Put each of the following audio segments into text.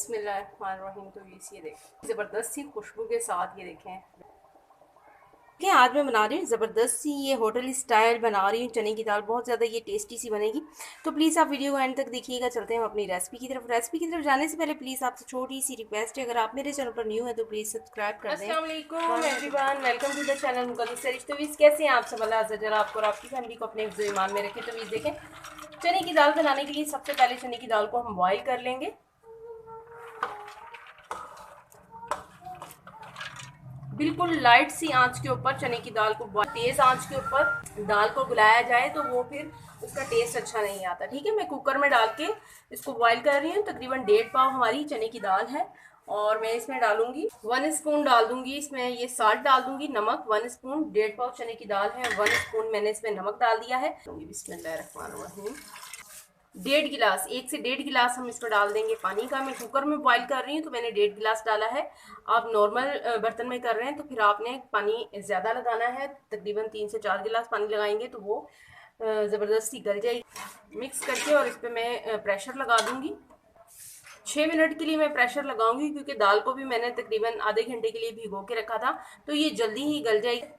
बिस्मिल्लाहिर्रहमानिर्रहीम। तो ये देखें ज़बरदस्त सी खुशबू के साथ ये देखें कि आज मैं बना रही हूँ ज़बरदस्त सी ये होटल स्टाइल बना रही हूँ चने की दाल। बहुत ज़्यादा ये टेस्टी सी बनेगी। तो प्लीज़ आप वीडियो को एंड तक देखिएगा। चलते हैं हम अपनी रेसिपी की तरफ जाने से पहले प्लीज़ आपसे छोटी सी रिक्वेस्ट है, अगर आप मेरे चैनल पर न्यू है तो प्लीज़ सब्सक्राइब कर दें। अस्सलाम वालेकुम everyone, welcome to the channel Muqaddas Sarish. तो कैसे हैं आप सब? अल्लाह अज़्ज़ा वजल आपको और आपकी फैमिली को अपने हिफ्ज़ ईमान में रखें। तो देखें, चने की दाल बनाने के लिए सबसे पहले चने की दाल को हम बॉयल कर लेंगे। बिल्कुल लाइट सी आंच के ऊपर चने की दाल को, तेज़ आंच के ऊपर दाल को बुलाया जाए तो वो फिर उसका टेस्ट अच्छा नहीं आता। ठीक है, मैं कुकर में डाल के इसको बॉईल कर रही हूँ। तकरीबन 1.5 पाव हमारी चने की दाल है और मैं इसमें डालूंगी 1 स्पून डाल दूंगी इसमें ये साल्ट डाल दूंगी, नमक 1 स्पून। 1.5 पाव चने की दाल है, 1 स्पून मैंने इसमें नमक डाल दिया है। बिस्मिल्लाहिर्रहमानिर्रहीम। 1.5 गिलास, 1 से 1.5 गिलास हम इसको डाल देंगे पानी का। मैं कुकर में बॉईल कर रही हूँ तो मैंने 1.5 गिलास डाला है। आप नॉर्मल बर्तन में कर रहे हैं तो फिर आपने पानी ज़्यादा लगाना है। तकरीबन 3 से 4 गिलास पानी लगाएंगे तो वो ज़बरदस्ती गल जाएगी। मिक्स करके और इस पर मैं प्रेशर लगा दूंगी। 6 मिनट के लिए मैं प्रेशर लगाऊंगी क्योंकि दाल को भी मैंने तकरीबन आधे घंटे के लिए भिगो के रखा था तो ये जल्दी ही गल जाएगी।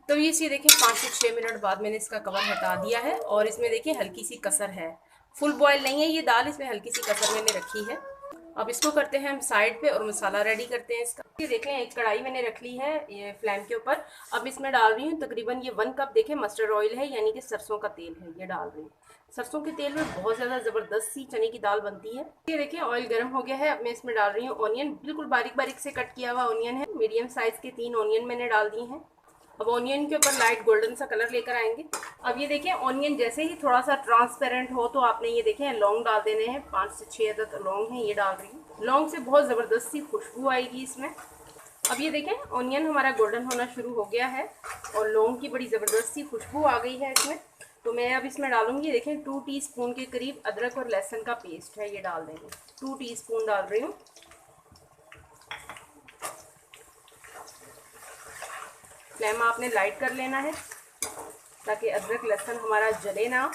तो ये देखें 5 से 6 मिनट बाद मैंने इसका कवर हटा दिया है और इसमें देखिए हल्की सी कसर है। फुल बॉयल नहीं है ये दाल, इसमें हल्की सी कसर मैंने रखी है। अब इसको करते हैं हम साइड पे और मसाला रेडी करते हैं इसका। ये देखें एक कढ़ाई मैंने रख ली है ये फ्लेम के ऊपर। अब इसमें डाल रही हूँ तकरीबन ये 1 कप देखें मस्टर्ड ऑयल है, यानी कि सरसों का तेल है, ये डाल रही हूँ। सरसों के तेल में बहुत ज़्यादा ज़बरदस्त सी चने की दाल बनती है। ये देखिए ऑयल गर्म हो गया है। अब मैं इसमें डाल रही हूँ ऑनियन, बिल्कुल बारीक बारीक से कट किया हुआ ऑनियन है। मीडियम साइज़ के 3 ऑनियन मैंने डाल दिए हैं। अब ऑनियन के ऊपर लाइट गोल्डन सा कलर लेकर आएंगे। अब ये देखें ऑनियन जैसे ही थोड़ा सा ट्रांसपेरेंट हो तो आपने ये देखें लौंग डाल देने हैं। 5 से 6 अदद लौंग हैं, ये डाल रही हूँ। लौंग से बहुत ज़बरदस्त सी खुशबू आएगी इसमें। अब ये देखें ऑनियन हमारा गोल्डन होना शुरू हो गया है और लौंग की बड़ी ज़बरदस्त सी खुशबू आ गई है इसमें। तो मैं अब इसमें डालूंगी, देखें 2 टीस्पून के करीब अदरक और लहसुन का पेस्ट है, ये डाल देंगे। 2 टीस्पून डाल रही हूँ। फ्लेम आपने लाइट कर लेना है ताकि अदरक लहसुन हमारा जले ना।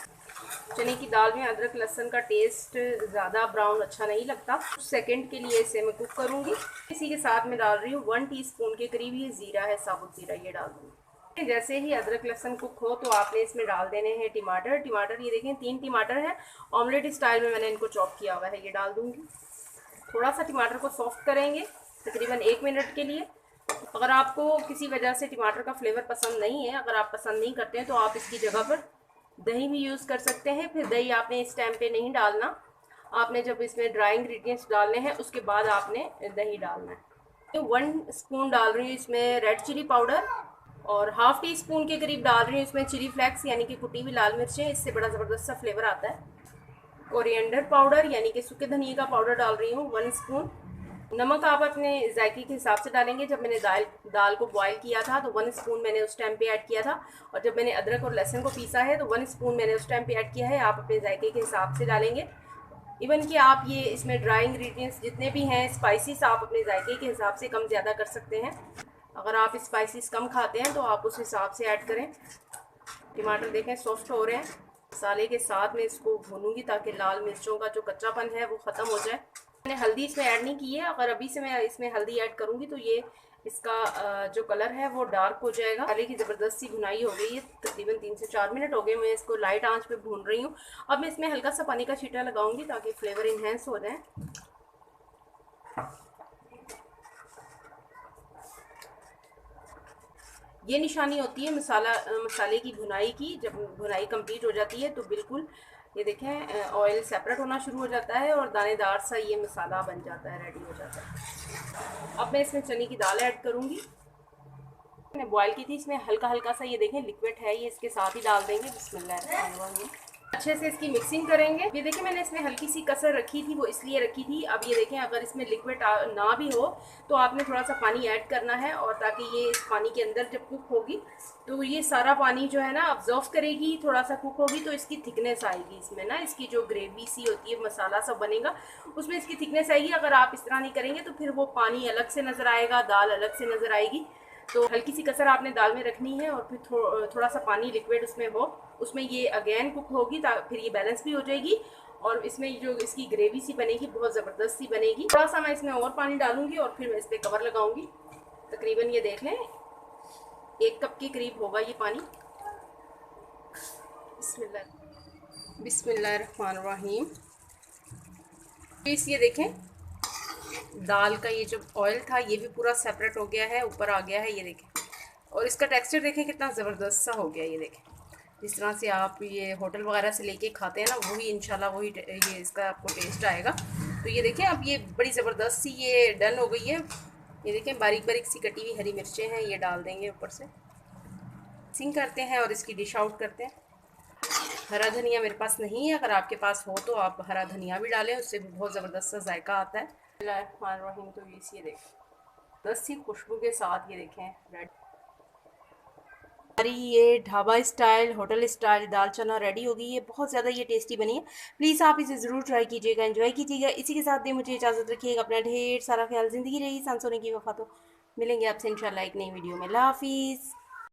चने की दाल में अदरक लहसुन का टेस्ट ज़्यादा ब्राउन अच्छा नहीं लगता। कुछ सेकंड के लिए इसे मैं कुक करूँगी। इसी के साथ मैं डाल रही हूँ 1 टीस्पून के करीब ये ज़ीरा है, साबुत ज़ीरा, ये डाल दूँगी। जैसे ही अदरक लहसुन कुक हो तो आपने इसमें डाल देने हैं टमाटर ये देखें 3 टमाटर है, ऑमलेट स्टाइल में मैंने इनको चॉप किया हुआ है, ये डाल दूँगी। थोड़ा सा टमाटर को सॉफ्ट करेंगे तकरीबन 1 मिनट के लिए। अगर आपको किसी वजह से टमाटर का फ्लेवर पसंद नहीं है, अगर आप पसंद नहीं करते हैं तो आप इसकी जगह पर दही भी यूज़ कर सकते हैं। फिर दही आपने इस टाइम पे नहीं डालना, आपने जब इसमें ड्राई इंग्रेडिएंट्स डालने हैं उसके बाद आपने दही डालना है। 1 स्पून डाल रही हूँ इसमें रेड चिली पाउडर और हाफ़ टी स्पून के करीब डाल रही हूँ इसमें चिली फ्लेक्स, यानी कि कुटी हुई लाल मिर्चें, इससे बड़ा ज़बरदस्त सा फ्लेवर आता है। कोरिएंडर पाउडर यानी कि सूखे धनिए का पाउडर डाल रही हूँ 1 स्पून। नमक आप अपने जायके के हिसाब से डालेंगे। जब मैंने दाल को बॉईल किया था तो 1 स्पून मैंने उस टाइम पे ऐड किया था और जब मैंने अदरक और लहसुन को पीसा है तो 1 स्पून मैंने उस टाइम पे ऐड किया है। आप अपने जायके के हिसाब से डालेंगे। इवन कि आप ये इसमें ड्राई इंग्रेडिएंट्स जितने भी हैं स्पाइसेस आप अपने जायके के हिसाब से कम ज़्यादा कर सकते हैं। अगर आप स्पाइसेस कम खाते हैं तो आप उस हिसाब से ऐड करें। टमाटर देखें सॉफ्ट हो रहे हैं। मसाले के साथ मैं इसको भूनूंगी ताकि लाल मिर्चों का जो कच्चापन है वो ख़त्म हो जाए। मैंने हल्दी इसमें ऐड नहीं की है, अगर अभी से मैं इसमें हल्दी ऐड करूँगी तो ये इसका जो कलर है वो डार्क हो जाएगा। मसाले की ज़बरदस्त सी भुनाई हो गई है, तकरीबन 3 से 4 मिनट हो गए मैं इसको लाइट आंच पे भून रही हूँ। अब मैं इसमें हल्का सा पानी का छींटा लगाऊंगी ताकि फ्लेवर इन्हेंस हो जाए। ये निशानी होती है मसाले की भुनाई की। जब भुनाई कंप्लीट हो जाती है तो बिल्कुल ये देखें ऑयल सेपरेट होना शुरू हो जाता है और दानेदार सा ये मसाला बन जाता है, रेडी हो जाता है। अब मैं इसमें चने की दाल ऐड करूँगी। मैंने बॉईल की थी, इसमें हल्का हल्का सा ये देखें लिक्विड है, ये इसके साथ ही डाल देंगे। बिस्मिल्लाह, अच्छे से इसकी मिक्सिंग करेंगे। ये देखें मैंने इसमें हल्की सी कसर रखी थी, वो इसलिए रखी थी। अब ये देखें अगर इसमें लिक्विड ना भी हो तो आपने थोड़ा सा पानी ऐड करना है और ताकि ये इस पानी के अंदर जब कुक होगी तो ये सारा पानी जो है ना ऑब्जर्व करेगी। थोड़ा सा कुक होगी तो इसकी थिकनेस आएगी इसमें ना, इसकी जो ग्रेवी सी होती है मसाला सब बनेगा उसमें इसकी थिकनेस आएगी। अगर आप इस तरह नहीं करेंगे तो फिर वो पानी अलग से नज़र आएगा, दाल अलग से नज़र आएगी। तो हल्की सी कसर आपने दाल में रखनी है और फिर थोड़ा सा पानी लिक्विड उसमें हो, उसमें ये अगेन कुक होगी फिर ये बैलेंस भी हो जाएगी और इसमें जो इसकी ग्रेवी सी बनेगी बहुत ज़बरदस्त सी बनेगी। थोड़ा सा मैं इसमें और पानी डालूंगी और फिर मैं इस पर कवर लगाऊंगी। तकरीबन ये देख लें 1 कप के करीब होगा ये पानी। बिस्मिल्लाहिर्रहमानिर्रहीम। ये देखें दाल का ये जो ऑयल था ये भी पूरा सेपरेट हो गया है, ऊपर आ गया है, ये देखें। और इसका टेक्सचर देखें कितना ज़बरदस्त सा हो गया, ये देखें। जिस तरह से आप ये होटल वगैरह से लेके खाते हैं ना, वही इंशाल्लाह वही ये इसका आपको टेस्ट आएगा। तो ये देखें अब ये बड़ी ज़बरदस्त सी ये डन हो गई है। ये देखें बारीक बारीक सी कटी हुई हरी मिर्चें हैं, ये डाल देंगे ऊपर से। मिक्सिंग करते हैं और इसकी डिश आउट करते हैं। हरा धनिया मेरे पास नहीं है, अगर आपके पास हो तो आप हरा धनिया भी डालें, उससे भी बहुत ज़बरदस्त सा जायका आता है। बिस्मिल्लाहिर्रहमानिर्रहीम। तो ये देखें 10 सी खुशबू के साथ ये देखें रेड हमारी ये ढाबा स्टाइल होटल स्टाइल दाल चना रेडी हो गई है। बहुत ज़्यादा ये टेस्टी बनी है। प्लीज़ आप इसे ज़रूर ट्राई कीजिएगा, एंजॉय कीजिएगा। इसी के साथ भी मुझे इजाज़त रखिएगा। अपना ढेर सारा ख्याल, ज़िंदगी रही सांस होने की वफ़ा। तो मिलेंगे आपसे इंशाल्लाह एक नई वीडियो में। अल्लाह हाफिज़।